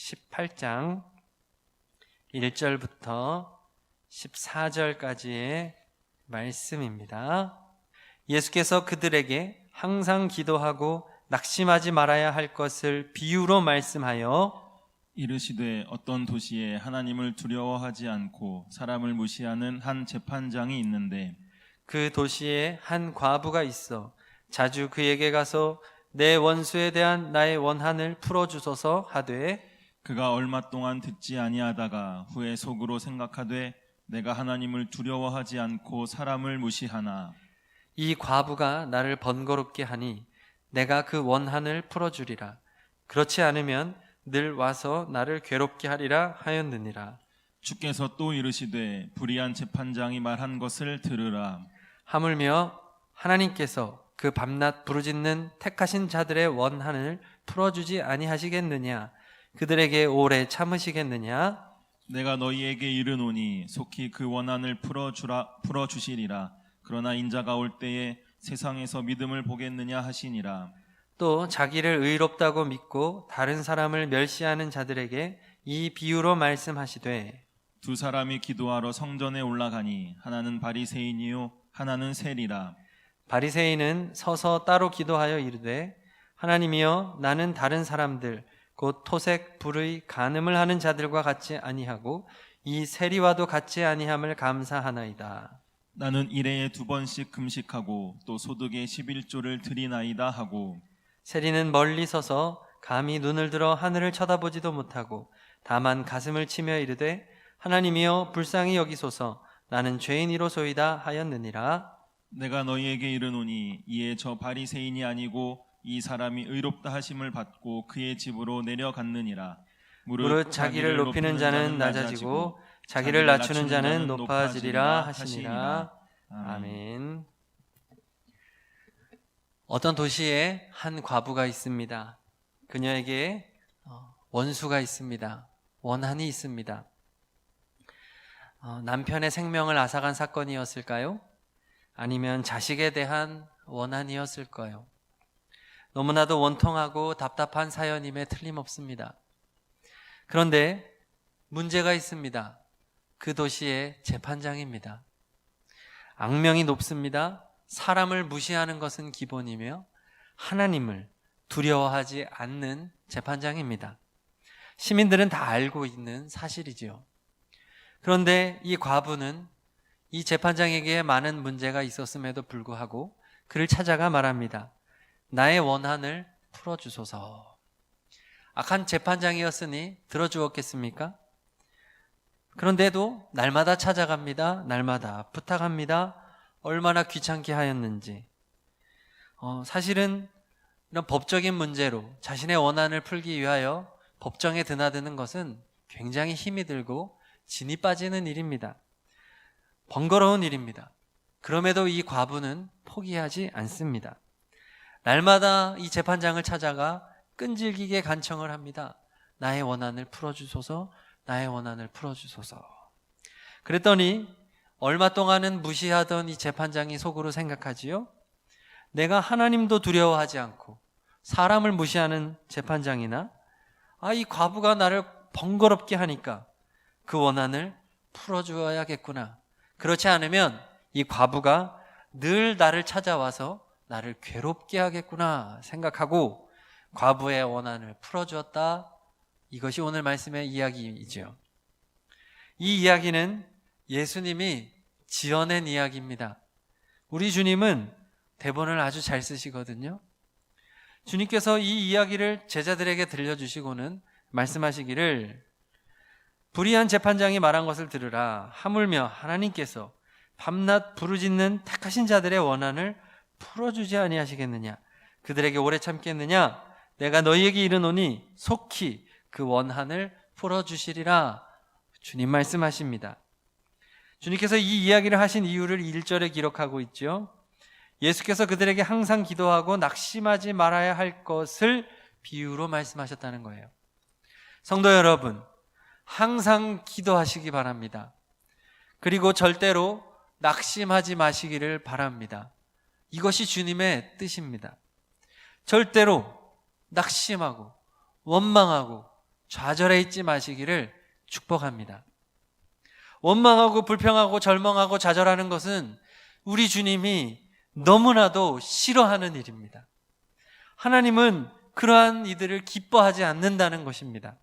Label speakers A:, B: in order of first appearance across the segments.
A: 18장 1절부터 14절까지의 말씀입니다. 예수께서 그들에게 항상 기도하고 낙심하지 말아야 할 것을 비유로 말씀하여
B: 이르시되 어떤 도시에 하나님을 두려워하지 않고 사람을 무시하는 한 재판장이 있는데
A: 그 도시에 한 과부가 있어 자주 그에게 가서 내 원수에 대한 나의 원한을 풀어주소서 하되
B: 그가 얼마 동안 듣지 아니하다가 후에 속으로 생각하되 내가 하나님을 두려워하지 않고 사람을 무시하나
A: 이 과부가 나를 번거롭게 하니 내가 그 원한을 풀어주리라. 그렇지 않으면 늘 와서 나를 괴롭게 하리라 하였느니라.
B: 주께서 또 이르시되 불의한 재판장이 말한 것을 들으라.
A: 하물며 하나님께서 그 밤낮 부르짖는 택하신 자들의 원한을 풀어주지 아니하시겠느냐? 그들에게 오래 참으시겠느냐?
B: 내가 너희에게 이르노니 속히 그 원한을 풀어주시리라. 그러나 인자가 올 때에 세상에서 믿음을 보겠느냐 하시니라.
A: 또 자기를 의롭다고 믿고 다른 사람을 멸시하는 자들에게 이 비유로 말씀하시되
B: 두 사람이 기도하러 성전에 올라가니 하나는 바리새인이요 하나는 세리라.
A: 바리새인은 서서 따로 기도하여 이르되 하나님이여 나는 다른 사람들 곧 토색, 불의, 간음을 하는 자들과 같이 아니하고 이 세리와도 같이 아니함을 감사하나이다.
B: 나는 일해에 2번씩 금식하고 또 소득의 11조를 드리나이다 하고
A: 세리는 멀리 서서 감히 눈을 들어 하늘을 쳐다보지도 못하고 다만 가슴을 치며 이르되 하나님이여 불쌍히 여기소서 나는 죄인이로소이다 하였느니라.
B: 내가 너희에게 이르노니 이에 저 바리새인이 아니고 이 사람이 의롭다 하심을 받고 그의 집으로 내려갔느니라.
A: 무릇 자기를 높이는 자는 낮아지고 자기를 낮추는 자는 높아지리라 하시니라. 아멘. 어떤 도시에 한 과부가 있습니다. 그녀에게 원수가 있습니다. 원한이 있습니다. 남편의 생명을 앗아간 사건이었을까요? 아니면 자식에 대한 원한이었을까요? 너무나도 원통하고 답답한 사연임에 틀림없습니다. 그런데 문제가 있습니다. 그 도시의 재판장입니다. 악명이 높습니다. 사람을 무시하는 것은 기본이며 하나님을 두려워하지 않는 재판장입니다. 시민들은 다 알고 있는 사실이지요. 그런데 이 과부는 이 재판장에게 많은 문제가 있었음에도 불구하고 그를 찾아가 말합니다. 나의 원한을 풀어주소서. 악한 재판장이었으니 들어주었겠습니까? 그런데도 날마다 찾아갑니다. 날마다 부탁합니다. 얼마나 귀찮게 하였는지. 사실은 이런 법적인 문제로 자신의 원한을 풀기 위하여 법정에 드나드는 것은 굉장히 힘이 들고 진이 빠지는 일입니다. 번거로운 일입니다. 그럼에도 이 과부는 포기하지 않습니다. 날마다 이 재판장을 찾아가 끈질기게 간청을 합니다. 나의 원한을 풀어주소서, 나의 원한을 풀어주소서. 그랬더니 얼마 동안은 무시하던 이 재판장이 속으로 생각하지요. 내가 하나님도 두려워하지 않고 사람을 무시하는 재판장이나 이 과부가 나를 번거롭게 하니까 그 원한을 풀어주어야겠구나. 그렇지 않으면 이 과부가 늘 나를 찾아와서 나를 괴롭게 하겠구나 생각하고 과부의 원한을 풀어주었다. 이것이 오늘 말씀의 이야기이죠. 이 이야기는 예수님이 지어낸 이야기입니다. 우리 주님은 대본을 아주 잘 쓰시거든요. 주님께서 이 이야기를 제자들에게 들려주시고는 말씀하시기를 불의한 재판장이 말한 것을 들으라. 하물며 하나님께서 밤낮 부르짖는 택하신 자들의 원한을 풀어주지 아니하시겠느냐? 그들에게 오래 참겠느냐? 내가 너희에게 이르노니 속히 그 원한을 풀어주시리라. 주님 말씀하십니다. 주님께서 이 이야기를 하신 이유를 1절에 기록하고 있죠. 예수께서 그들에게 항상 기도하고 낙심하지 말아야 할 것을 비유로 말씀하셨다는 거예요. 성도 여러분, 항상 기도하시기 바랍니다. 그리고 절대로 낙심하지 마시기를 바랍니다. 이것이 주님의 뜻입니다. 절대로 낙심하고 원망하고 좌절해 있지 마시기를 축복합니다. 원망하고 불평하고 절망하고 좌절하는 것은 우리 주님이 너무나도 싫어하는 일입니다. 하나님은 그러한 이들을 기뻐하지 않는다는 것입니다.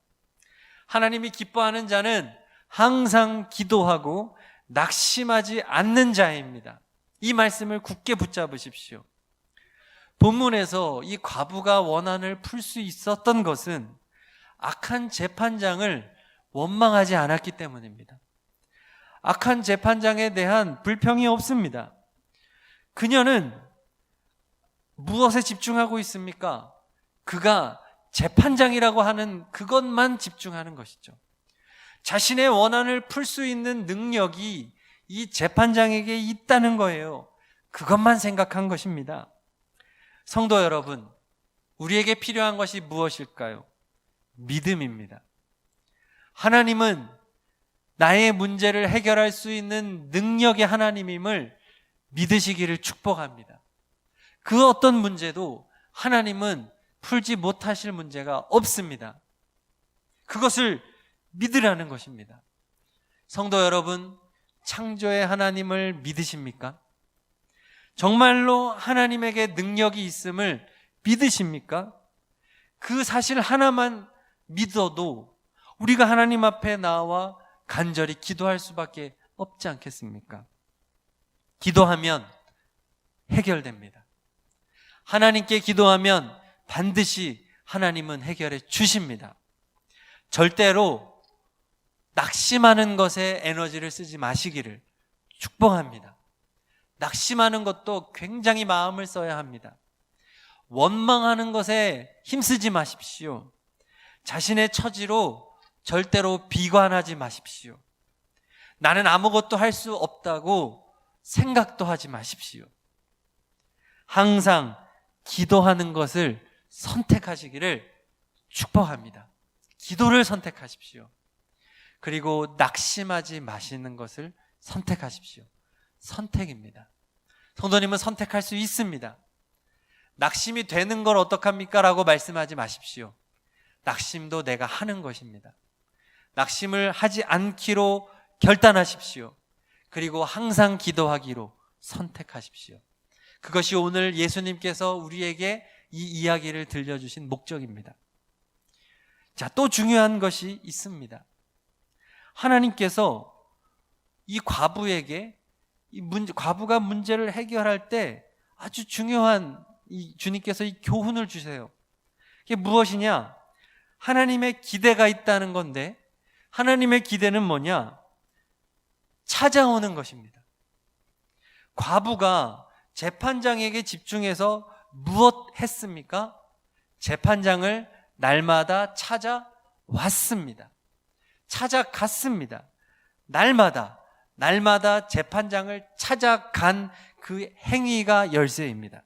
A: 하나님이 기뻐하는 자는 항상 기도하고 낙심하지 않는 자입니다. 이 말씀을 굳게 붙잡으십시오. 본문에서 이 과부가 원한을 풀 수 있었던 것은 악한 재판장을 원망하지 않았기 때문입니다. 악한 재판장에 대한 불평이 없습니다. 그녀는 무엇에 집중하고 있습니까? 그가 재판장이라고 하는 그것만 집중하는 것이죠. 자신의 원한을 풀 수 있는 능력이 이 재판장에게 있다는 거예요. 그것만 생각한 것입니다. 성도 여러분, 우리에게 필요한 것이 무엇일까요? 믿음입니다. 하나님은 나의 문제를 해결할 수 있는 능력의 하나님임을 믿으시기를 축복합니다. 그 어떤 문제도 하나님은 풀지 못하실 문제가 없습니다. 그것을 믿으라는 것입니다. 성도 여러분, 창조의 하나님을 믿으십니까? 정말로 하나님에게 능력이 있음을 믿으십니까? 그 사실 하나만 믿어도 우리가 하나님 앞에 나와 간절히 기도할 수밖에 없지 않겠습니까? 기도하면 해결됩니다. 하나님께 기도하면 반드시 하나님은 해결해 주십니다. 절대로 낙심하는 것에 에너지를 쓰지 마시기를 축복합니다. 낙심하는 것도 굉장히 마음을 써야 합니다. 원망하는 것에 힘쓰지 마십시오. 자신의 처지로 절대로 비관하지 마십시오. 나는 아무것도 할 수 없다고 생각도 하지 마십시오. 항상 기도하는 것을 선택하시기를 축복합니다. 기도를 선택하십시오. 그리고 낙심하지 마시는 것을 선택하십시오. 선택입니다. 성도님은 선택할 수 있습니다. 낙심이 되는 걸 어떡합니까? 라고 말씀하지 마십시오. 낙심도 내가 하는 것입니다. 낙심을 하지 않기로 결단하십시오. 그리고 항상 기도하기로 선택하십시오. 그것이 오늘 예수님께서 우리에게 이 이야기를 들려주신 목적입니다. 자, 또 중요한 것이 있습니다. 하나님께서 이 과부에게 과부가 문제를 해결할 때 아주 중요한 주님께서 이 교훈을 주세요. 그게 무엇이냐? 하나님의 기대가 있다는 건데, 하나님의 기대는 뭐냐? 찾아오는 것입니다. 과부가 재판장에게 집중해서 무엇 했습니까? 재판장을 날마다 찾아왔습니다. 찾아갔습니다. 날마다 재판장을 찾아간 그 행위가 열쇠입니다.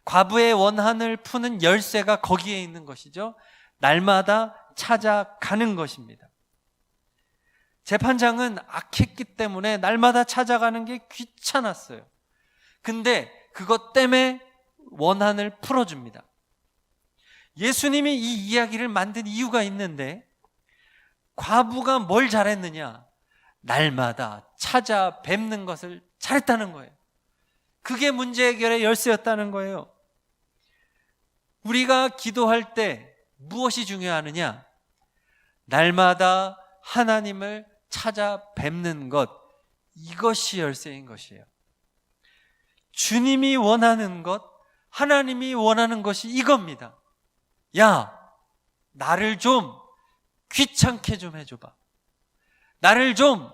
A: 과부의 원한을 푸는 열쇠가 거기에 있는 것이죠. 날마다 찾아가는 것입니다. 재판장은 악했기 때문에 날마다 찾아가는 게 귀찮았어요. 근데 그것 때문에 원한을 풀어줍니다. 예수님이 이 이야기를 만든 이유가 있는데, 과부가 뭘 잘했느냐? 날마다 찾아뵙는 것을 잘했다는 거예요. 그게 문제 해결의 열쇠였다는 거예요. 우리가 기도할 때 무엇이 중요하느냐? 날마다 하나님을 찾아뵙는 것, 이것이 열쇠인 것이에요. 주님이 원하는 것, 하나님이 원하는 것이 이겁니다. 야, 나를 좀 귀찮게 좀 해줘봐. 나를 좀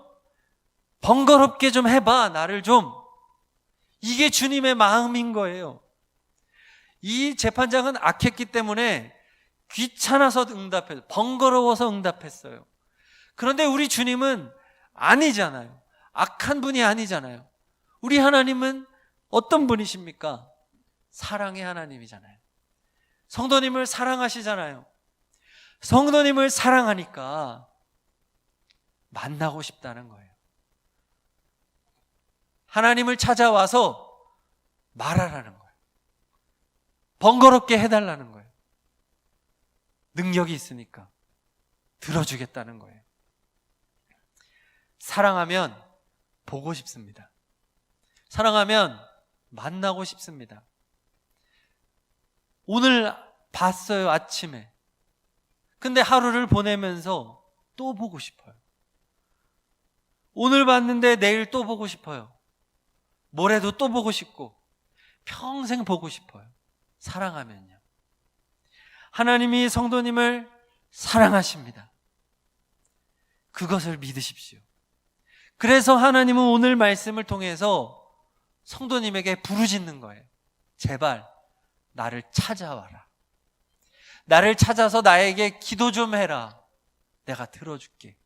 A: 번거롭게 좀 해봐. 나를 좀. 이게 주님의 마음인 거예요. 이 재판장은 악했기 때문에 귀찮아서 응답했어요. 번거로워서 응답했어요. 그런데 우리 주님은 아니잖아요. 악한 분이 아니잖아요. 우리 하나님은 어떤 분이십니까? 사랑의 하나님이잖아요. 성도님을 사랑하시잖아요. 성도님을 사랑하니까 만나고 싶다는 거예요. 하나님을 찾아와서 말하라는 거예요. 번거롭게 해달라는 거예요. 능력이 있으니까 들어주겠다는 거예요. 사랑하면 보고 싶습니다. 사랑하면 만나고 싶습니다. 오늘 봤어요, 아침에. 근데 하루를 보내면서 또 보고 싶어요. 오늘 봤는데 내일 또 보고 싶어요. 모레도 또 보고 싶고 평생 보고 싶어요. 사랑하면요. 하나님이 성도님을 사랑하십니다. 그것을 믿으십시오. 그래서 하나님은 오늘 말씀을 통해서 성도님에게 부르짖는 거예요. 제발 나를 찾아와라. 나를 찾아서 나에게 기도 좀 해라. 내가 들어줄게.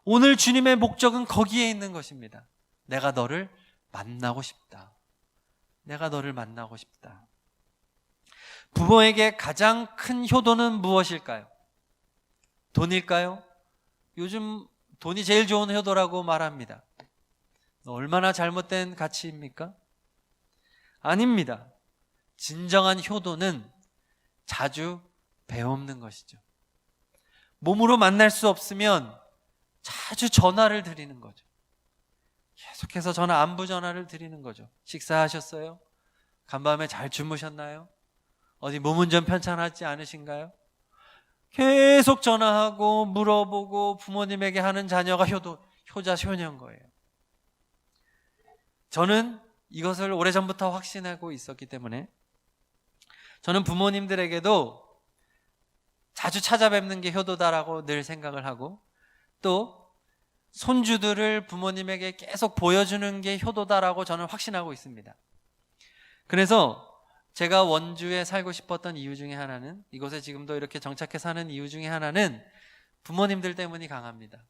A: 오늘 주님의 목적은 거기에 있는 것입니다. 내가 너를 만나고 싶다. 내가 너를 만나고 싶다. 부모에게 가장 큰 효도는 무엇일까요? 돈일까요? 요즘 돈이 제일 좋은 효도라고 말합니다. 얼마나 잘못된 가치입니까? 아닙니다. 진정한 효도는 자주 배움는 것이죠. 몸으로 만날 수 없으면 자주 전화를 드리는 거죠. 계속해서 전화, 안부 전화를 드리는 거죠. 식사하셨어요? 간밤에 잘 주무셨나요? 어디 몸은 좀 편찮았지 않으신가요? 계속 전화하고 물어보고 부모님에게 하는 자녀가 효자 효녀인 거예요. 저는 이것을 오래전부터 확신하고 있었기 때문에 저는 부모님들에게도 자주 찾아뵙는 게 효도다라고 늘 생각을 하고, 또 손주들을 부모님에게 계속 보여주는 게 효도다라고 저는 확신하고 있습니다. 그래서 제가 원주에 살고 싶었던 이유 중에 하나는, 이곳에 지금도 이렇게 정착해 사는 이유 중에 하나는 부모님들 때문이 강합니다.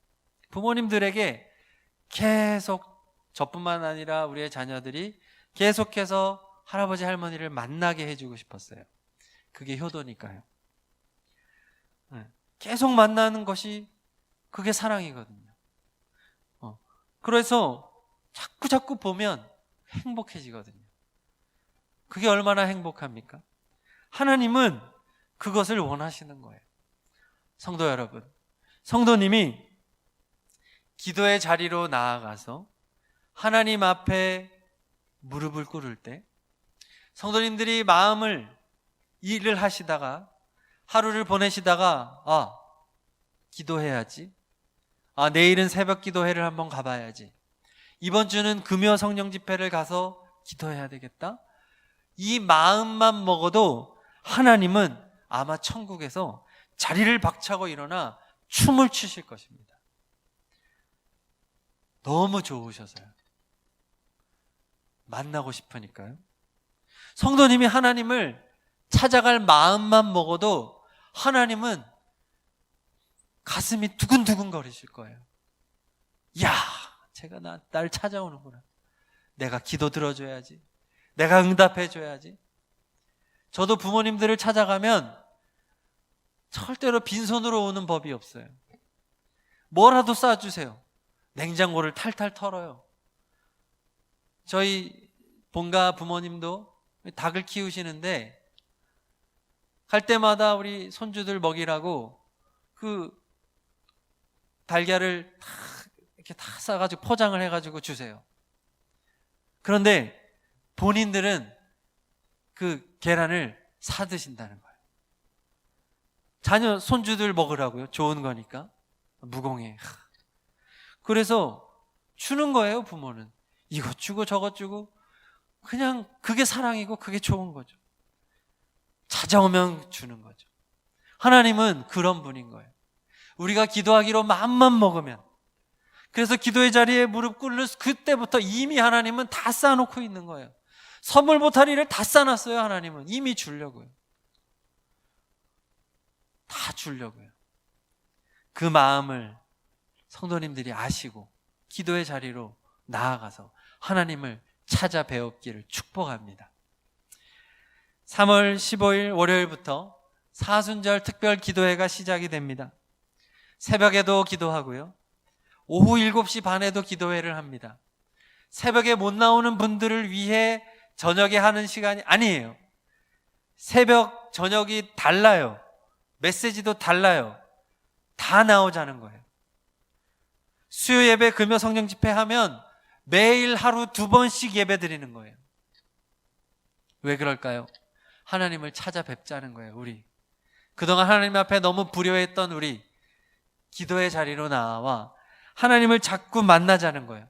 A: 부모님들에게 계속, 저뿐만 아니라 우리의 자녀들이 계속해서 할아버지 할머니를 만나게 해주고 싶었어요. 그게 효도니까요. 계속 만나는 것이 그게 사랑이거든요. 그래서 자꾸 보면 행복해지거든요. 그게 얼마나 행복합니까? 하나님은 그것을 원하시는 거예요. 성도 여러분, 성도님이 기도의 자리로 나아가서 하나님 앞에 무릎을 꿇을 때, 성도님들이 일을 하시다가 하루를 보내시다가 기도해야지, 내일은 새벽 기도회를 한번 가봐야지, 이번 주는 금요 성령 집회를 가서 기도해야 되겠다, 이 마음만 먹어도 하나님은 아마 천국에서 자리를 박차고 일어나 춤을 추실 것입니다. 너무 좋으셔서요. 만나고 싶으니까요. 성도님이 하나님을 찾아갈 마음만 먹어도 하나님은 가슴이 두근두근 거리실 거예요. 야, 제가 날 찾아오는구나. 내가 기도 들어줘야지. 내가 응답해줘야지. 저도 부모님들을 찾아가면 절대로 빈손으로 오는 법이 없어요. 뭐라도 싸주세요. 냉장고를 탈탈 털어요. 저희 본가 부모님도 닭을 키우시는데 갈 때마다 우리 손주들 먹이라고 그 달걀을 이렇게 다 싸가지고 포장을 해가지고 주세요. 그런데 본인들은 그 계란을 사 드신다는 거예요. 자녀 손주들 먹으라고요. 좋은 거니까. 무공해. 그래서 주는 거예요. 부모는 이것 주고 저것 주고, 그냥 그게 사랑이고 그게 좋은 거죠. 찾아오면 주는 거죠. 하나님은 그런 분인 거예요. 우리가 기도하기로 마음만 먹으면, 그래서 기도의 자리에 무릎 꿇는 그때부터 이미 하나님은 다 쌓아놓고 있는 거예요. 선물 보따리를 다 쌓아놨어요. 하나님은 이미 주려고요. 다 주려고요. 그 마음을 성도님들이 아시고 기도의 자리로 나아가서 하나님을 찾아 배웠기를 축복합니다. 3월 15일 월요일부터 사순절 특별 기도회가 시작이 됩니다. 새벽에도 기도하고요, 오후 7시 반에도 기도회를 합니다. 새벽에 못 나오는 분들을 위해 저녁에 하는 시간이 아니에요. 새벽, 저녁이 달라요. 메시지도 달라요. 다 나오자는 거예요. 수요 예배, 금요 성령 집회 하면 매일 하루 2번씩 예배 드리는 거예요. 왜 그럴까요? 하나님을 찾아뵙자는 거예요. 우리 그동안 하나님 앞에 너무 불효했던 우리 기도의 자리로 나와 하나님을 자꾸 만나자는 거예요.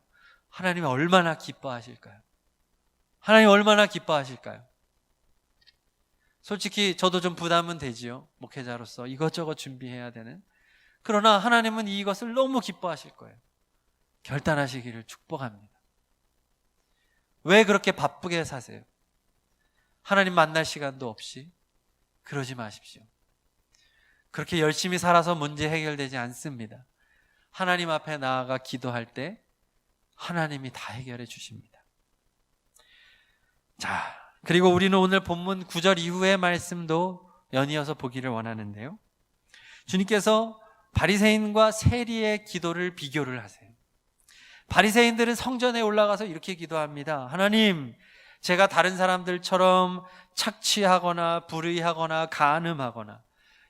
A: 하나님이 얼마나 기뻐하실까요? 하나님 얼마나 기뻐하실까요? 솔직히 저도 좀 부담은 되지요. 목회자로서 이것저것 준비해야 되는. 그러나 하나님은 이것을 너무 기뻐하실 거예요. 결단하시기를 축복합니다. 왜 그렇게 바쁘게 사세요? 하나님 만날 시간도 없이. 그러지 마십시오. 그렇게 열심히 살아서 문제 해결되지 않습니다. 하나님 앞에 나아가 기도할 때 하나님이 다 해결해 주십니다. 자, 그리고 우리는 오늘 본문 9절 이후의 말씀도 연이어서 보기를 원하는데요. 주님께서 바리새인과 세리의 기도를 비교를 하세요. 바리새인들은 성전에 올라가서 이렇게 기도합니다. 하나님, 제가 다른 사람들처럼 착취하거나 불의하거나 간음하거나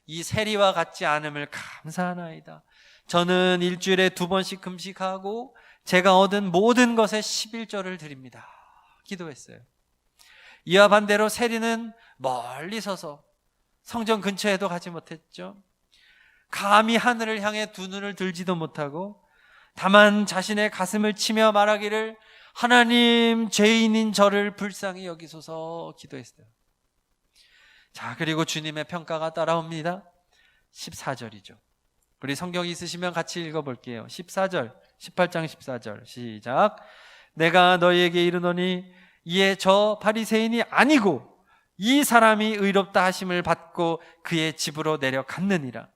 A: 이 세리와 같지 않음을 감사하나이다. 저는 일주일에 2번씩 금식하고 제가 얻은 모든 것에 11조를 드립니다. 기도했어요. 이와 반대로 세리는 멀리 서서 성전 근처에도 가지 못했죠. 감히 하늘을 향해 두 눈을 들지도 못하고 다만 자신의 가슴을 치며 말하기를 하나님, 죄인인 저를 불쌍히 여기소서 기도했어요. 자, 그리고 주님의 평가가 따라옵니다. 14절이죠. 우리 성경 있으시면 같이 읽어볼게요. 14절, 18장 14절 시작. 내가 너희에게 이르노니 이에 저 바리새인이 아니고 이 사람이 의롭다 하심을 받고 그의 집으로 내려갔느니라.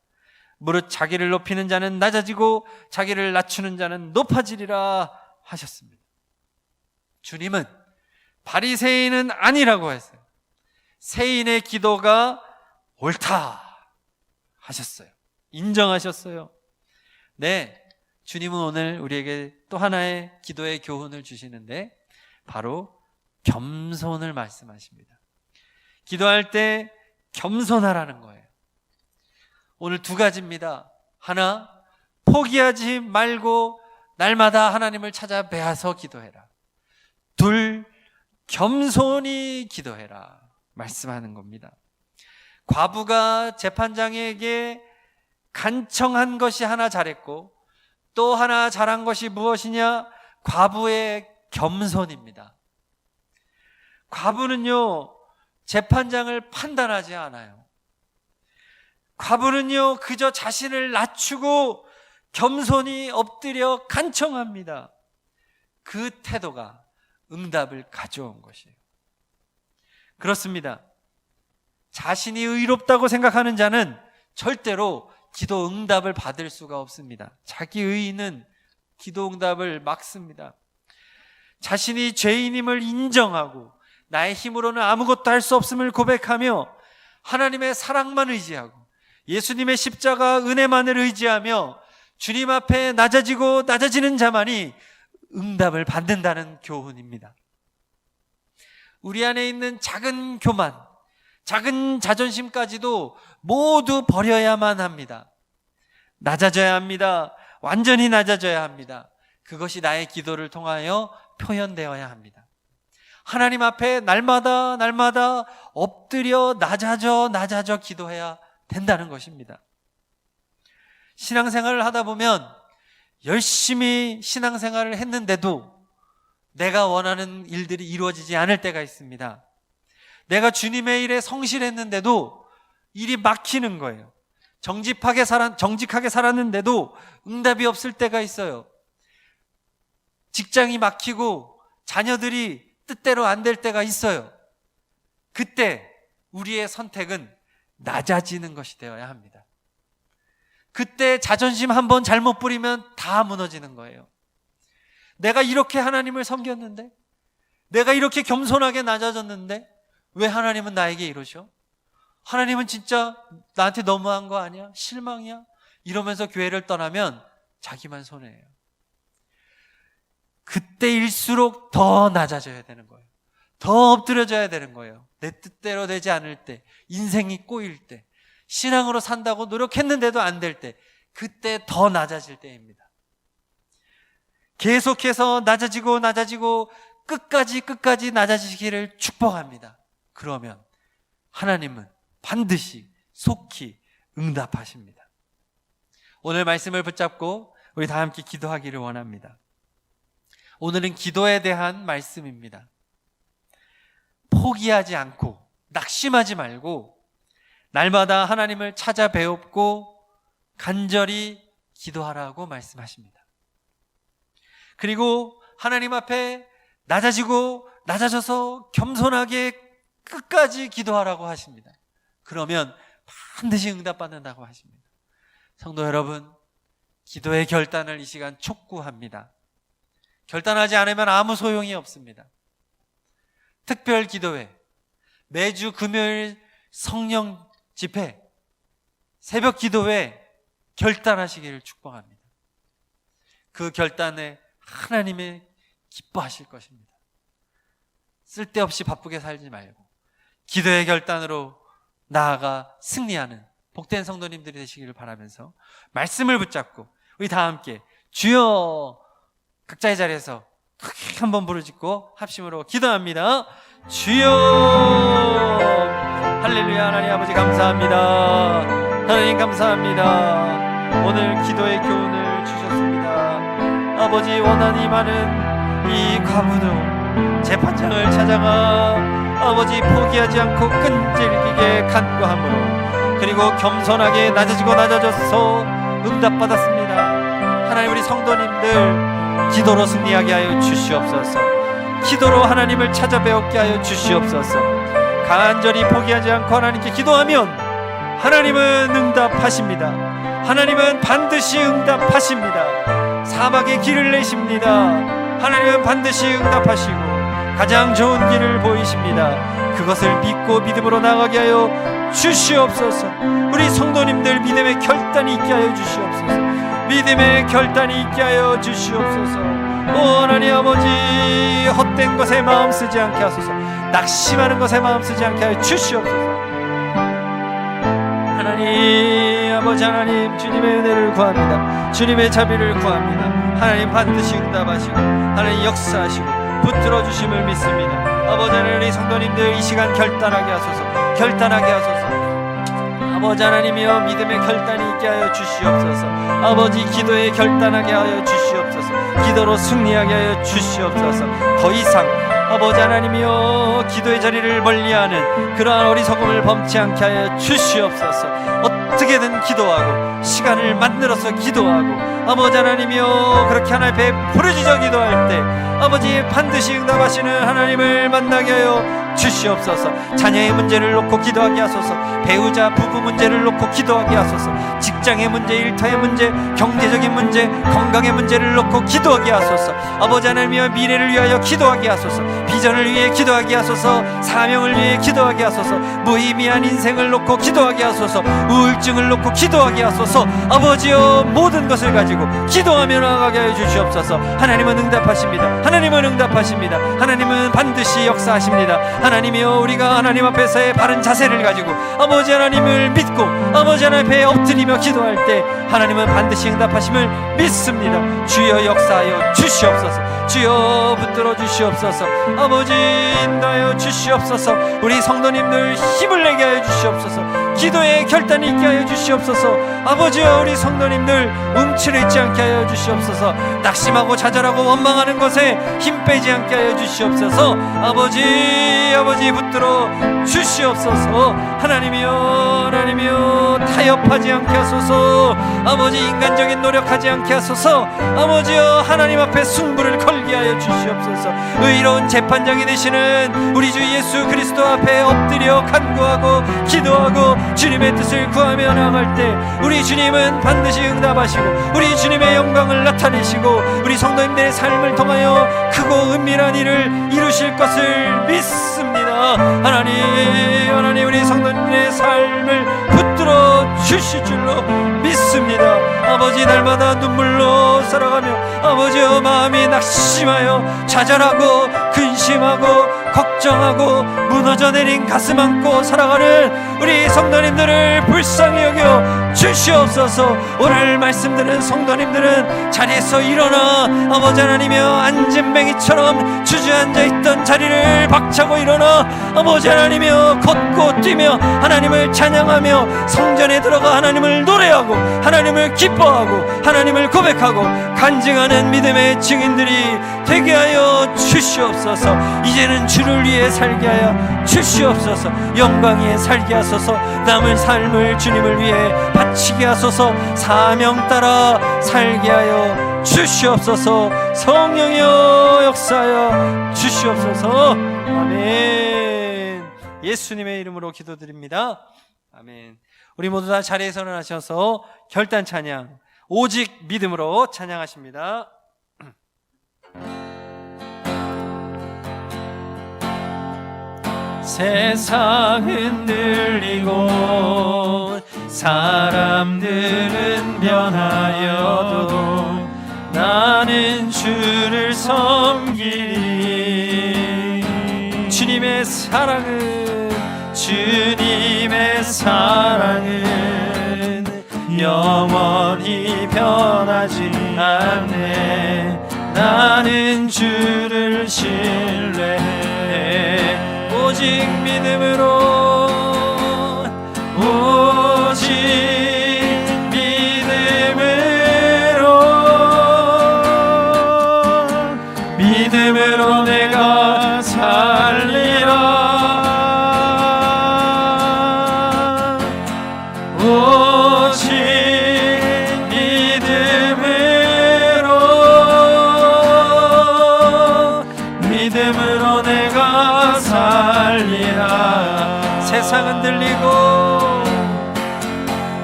A: 무릇 자기를 높이는 자는 낮아지고 자기를 낮추는 자는 높아지리라 하셨습니다. 주님은 바리새인은 아니라고 했어요. 세인의 기도가 옳다 하셨어요. 인정하셨어요. 네, 주님은 오늘 우리에게 또 하나의 기도의 교훈을 주시는데 바로 겸손을 말씀하십니다. 기도할 때 겸손하라는 거예요. 오늘 2가지입니다. 하나, 포기하지 말고 날마다 하나님을 찾아 배워서 기도해라. 2, 겸손히 기도해라 말씀하는 겁니다. 과부가 재판장에게 간청한 것이 하나 잘했고 또 하나 잘한 것이 무엇이냐? 과부의 겸손입니다. 과부는요, 재판장을 판단하지 않아요. 과부는요, 그저 자신을 낮추고 겸손히 엎드려 간청합니다. 그 태도가 응답을 가져온 것이에요. 그렇습니다. 자신이 의롭다고 생각하는 자는 절대로 기도 응답을 받을 수가 없습니다. 자기 의의는 기도 응답을 막습니다. 자신이 죄인임을 인정하고 나의 힘으로는 아무것도 할 수 없음을 고백하며 하나님의 사랑만 의지하고 예수님의 십자가 은혜만을 의지하며 주님 앞에 낮아지고 낮아지는 자만이 응답을 받는다는 교훈입니다. 우리 안에 있는 작은 교만, 작은 자존심까지도 모두 버려야만 합니다. 낮아져야 합니다. 완전히 낮아져야 합니다. 그것이 나의 기도를 통하여 표현되어야 합니다. 하나님 앞에 날마다 엎드려 낮아져 기도해야 된다는 것입니다. 신앙생활을 하다 보면 열심히 신앙생활을 했는데도 내가 원하는 일들이 이루어지지 않을 때가 있습니다. 내가 주님의 일에 성실했는데도 일이 막히는 거예요. 정직하게 살았는데도 응답이 없을 때가 있어요. 직장이 막히고 자녀들이 뜻대로 안 될 때가 있어요. 그때 우리의 선택은 낮아지는 것이 되어야 합니다. 그때 자존심 한번 잘못 부리면 다 무너지는 거예요. 내가 이렇게 하나님을 섬겼는데, 내가 이렇게 겸손하게 낮아졌는데 왜 하나님은 나에게 이러셔? 하나님은 진짜 나한테 너무한 거 아니야? 실망이야? 이러면서 교회를 떠나면 자기만 손해예요. 그때일수록 더 낮아져야 되는 거예요. 더 엎드려져야 되는 거예요. 내 뜻대로 되지 않을 때, 인생이 꼬일 때, 신앙으로 산다고 노력했는데도 안 될 때, 그때 더 낮아질 때입니다. 계속해서 낮아지고 끝까지 낮아지기를 축복합니다. 그러면 하나님은 반드시 속히 응답하십니다. 오늘 말씀을 붙잡고 우리 다 함께 기도하기를 원합니다. 오늘은 기도에 대한 말씀입니다. 포기하지 않고 낙심하지 말고 날마다 하나님을 찾아 배웁고 간절히 기도하라고 말씀하십니다. 그리고 하나님 앞에 낮아져서 겸손하게 끝까지 기도하라고 하십니다. 그러면 반드시 응답받는다고 하십니다. 성도 여러분, 기도의 결단을 이 시간 촉구합니다. 결단하지 않으면 아무 소용이 없습니다. 특별 기도회, 매주 금요일 성령 집회, 새벽 기도회 결단하시기를 축복합니다. 그 결단에 하나님의 기뻐하실 것입니다. 쓸데없이 바쁘게 살지 말고 기도의 결단으로 나아가 승리하는 복된 성도님들이 되시기를 바라면서 말씀을 붙잡고 우리 다 함께 주여, 각자의 자리에서 크게 한번 부르짖고 합심으로 기도합니다. 주여. 할렐루야. 하나님 아버지 감사합니다. 하나님 감사합니다. 오늘 기도의 교훈을 주셨습니다. 아버지, 원한이 많은 이 과부도 재판장을 찾아가 아버지 포기하지 않고 끈질기게 간구함으로, 그리고 겸손하게 낮아져서 응답받았습니다. 하나님, 우리 성도님들 기도로 승리하게 하여 주시옵소서. 기도로 하나님을 찾아 배웠게 하여 주시옵소서. 간절히 포기하지 않고 하나님께 기도하면 하나님은 응답하십니다. 하나님은 반드시 응답하십니다. 사막에 길을 내십니다. 하나님은 반드시 응답하시고 가장 좋은 길을 보이십니다. 그것을 믿고 믿음으로 나가게 하여 주시옵소서. 우리 성도님들 믿음의 결단이 있게 하여 주시옵소서. 믿음의 결단이 있게 하여 주시옵소서. 오 하나님 아버지, 헛된 것에 마음 쓰지 않게 하소서. 낙심하는 것에 마음 쓰지 않게 하여 주시옵소서. 하나님 아버지, 하나님 주님의 은혜를 구합니다. 주님의 자비를 구합니다. 하나님 반드시 응답하시고 하나님 역사하시고 붙들어 주심을 믿습니다. 아버지 하나님, 우리 성도님들 이 시간 결단하게 하소서. 결단하게 하소서. 아버지 하나님이여, 믿음의 결단이 있게 하여 주시옵소서. 아버지, 기도에 결단하게 하여 주시옵소서. 기도로 승리하게 하여 주시옵소서. 더 이상 아버지 하나님이여, 기도의 자리를 멀리하는 그러한 어리석음을 범치 않게 하여 주시옵소서. 어떻게든 기도하고 시간을 만들어서 기도하고 아버지 하나님이여, 그렇게 하나님 앞에 부르짖어 기도할 때 아버지 반드시 응답하시는 하나님을 만나게 하여 주시옵소서. 자녀의 문제를 놓고 기도하게 하소서. 배우자 부부 문제를 놓고 기도하게 하소서. 직장의 문제, 일터의 문제, 경제적인 문제, 건강의 문제를 놓고 기도하게 하소서. 아버지 하나님이여, 미래를 위하여 기도하게 하소서. 비전을 위해 기도하게 하소서. 사명을 위해 기도하게 하소서. 무의미한 인생을 놓고 기도하게 하소서. 우울증을 놓고 기도하게 하소서. 아버지여, 모든 것을 가지고 기도하며 나아가게 하여 주시옵소서. 하나님은 응답하십니다. 하나님은 응답하십니다. 하나님은 반드시 역사하십니다. 하나님이여, 우리가 하나님 앞에서의 바른 자세를 가지고 아버지 하나님을 믿고 아버지 하나님 앞에 엎드리며 기도할 때 하나님은 반드시 응답하심을 믿습니다. 주여 역사하여 주시옵소서. 주여 붙들어 주시옵소서. 아버지 인도하여 주시옵소서. 우리 성도님들 힘을 내게 하여 주시옵소서. 기도에 결단이 있게 하여 주시옵소서. 아버지여, 우리 성도님들 움츠려 있지 않게 하여 주시옵소서. 낙심하고 좌절하고 원망하는 것에 힘 빼지 않게 하여 주시옵소서. 아버지 붙들어 주시옵소서. 하나님이여 타협하지 않게 하소서. 아버지 인간적인 노력하지 않게 하소서. 아버지여, 하나님 앞에 승부를 걸게 하여 주시옵소서. 의로운 재판장이 되시는 우리 주 예수 그리스도 앞에 엎드려 간구하고 기도하고 주님의 뜻을 구하며 나아갈 때 우리 주님은 반드시 응답하시고 우리 주님의 영광을 나타내시고 우리 성도님들의 삶을 통하여 크고 은밀한 일을 이루실 것을 믿습니다. 하나님 우리 성도님의 삶을 붙들어 주실 줄로 믿습니다. 아버지, 날마다 눈물로 살아가며 아버지여, 마음이 낙심하여 좌절하고 근심하고 걱정하고 무너져 내린 가슴 안고 살아가는 우리 성도님들을 불쌍히 여겨 주시옵소서. 오늘 말씀 듣는 성도님들은 자리에서 일어나 아버지 하나님이여 안진뱅이처럼 주저앉아 있던 자리를 박차고 일어나 아버지 하나님이여 걷고 뛰며 하나님을 찬양하며 성전에 들어가 하나님을 노래하고 하나님을 기뻐하고 하나님을 고백하고 간증하는 믿음의 증인들이 되게 하여 주시옵소서. 이제는 주를 위해 살게 하여 주시옵소서. 영광 위에 살게 하소서. 남은 삶을 주님을 위해 바치게 하소서. 사명 따라 살게 하여 주시옵소서. 성령이여 역사하여 주시옵소서. 아멘. 예수님의 이름으로 기도드립니다. 아멘. 우리 모두 다 자리에서 일어나셔서 결단 찬양 오직 믿음으로 찬양하십니다. 세상 흔들리고 사람들은 변하여도 나는 주를 섬기리. 주님의 사랑은 영원히 변하지 않네. 나는 주를 신뢰해. 오직 믿음으로 믿음으로 내가 살리라. 오직 믿음으로 내가 살리라.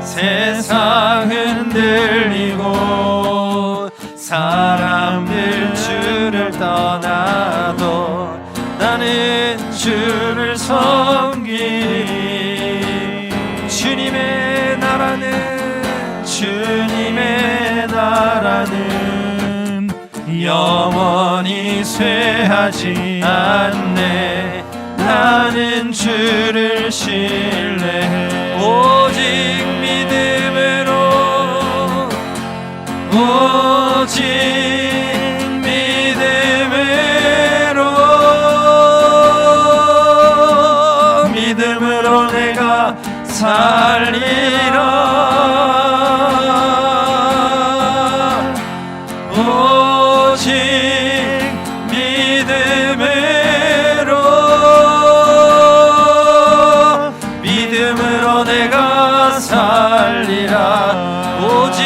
A: 세상은 들리고 사람들 주를 떠나도 나는 주를 섬기리. 주님의 나라는 영원히 쇠하지 않네. 나는 주를 신뢰해. 오직 믿음으로 믿음으로 내가 살리라. 오직 믿음으로 내가 살리라. 오직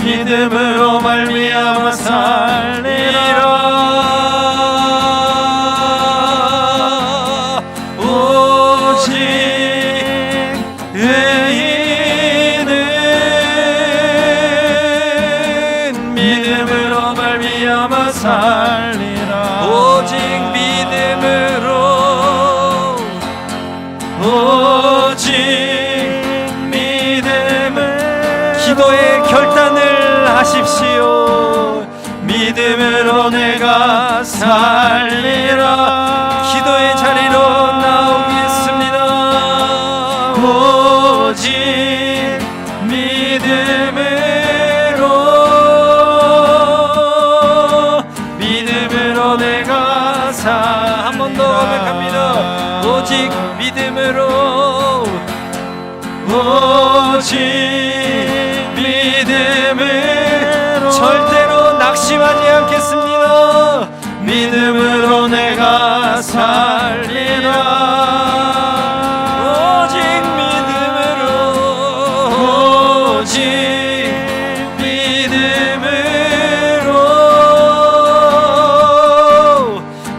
A: 믿음으로 말미암아 살리라. 오직 의인은 믿음으로 말미암아 살리라. 오직 믿음으로 기도의 결단을 하십시오. 믿음으로 내가 살리라. 기도의 자리로 나오겠습니다. 오직 믿음으로 내가 한 번 더 고백합니다. 오직 믿음으로 절대로 낙심하지 않겠습니다. 믿음으로 내가 살리라. 오직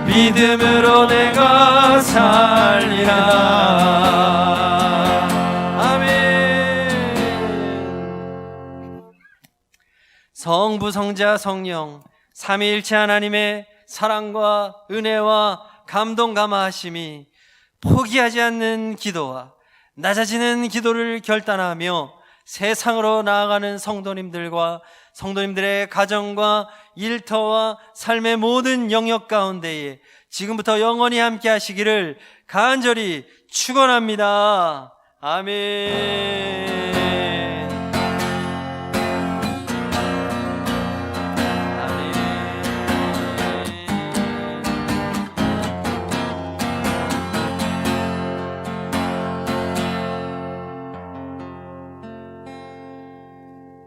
A: 믿음으로 내가 살리라. 성부, 성자, 성령 삼위일체 하나님의 사랑과 은혜와 감동 감화하심이 포기하지 않는 기도와 낮아지는 기도를 결단하며 세상으로 나아가는 성도님들과 성도님들의 가정과 일터와 삶의 모든 영역 가운데에 지금부터 영원히 함께 하시기를 간절히 축원합니다. 아멘.